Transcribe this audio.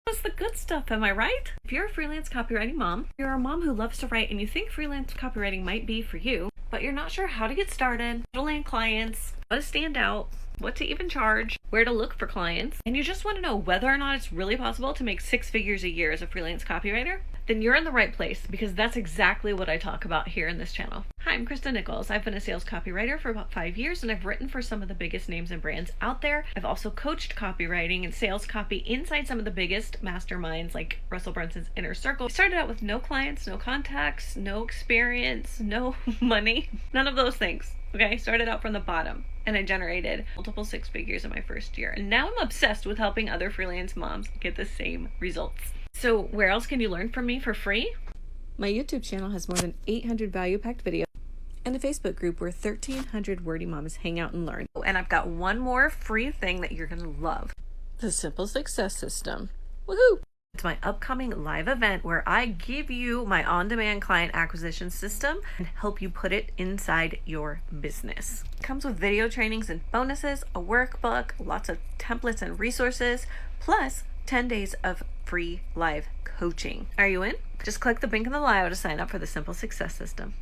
That's the good stuff, am I right? If you're a freelance copywriting mom, you're a mom who loves to write and you think freelance copywriting might be for you, but you're not sure how to get started, how to land clients, how to stand out, what to even charge, where to look for clients, and you just want to know whether or not it's really possible to make 6 figures a year as a freelance copywriter, then you're in the right place, because that's exactly what I talk about here in this channel. Hi, I'm Christa Nichols. I've been a sales copywriter for about 5 years, and I've written for some of the biggest names and brands out there. I've also coached copywriting and sales copy inside some of the biggest masterminds like Russell Brunson's Inner Circle. I started out with no clients, no contacts, no experience, no money, none of those things. Okay, started out from the bottom, and I generated multiple 6 figures in my first year. And now I'm obsessed with helping other freelance moms get the same results. So where else can you learn from me for free? My YouTube channel has more than 800 value-packed videos and a Facebook group where 1,300 Wordy Mamas hang out and learn. And I've got one more free thing that you're gonna love. The Simple Success System. Woohoo! It's my upcoming live event where I give you my on-demand client acquisition system and help you put it inside your business. It comes with video trainings and bonuses, a workbook, lots of templates and resources, plus 10 days of free live coaching. Are you in? Just click the link in the bio to sign up for the Simple Success System.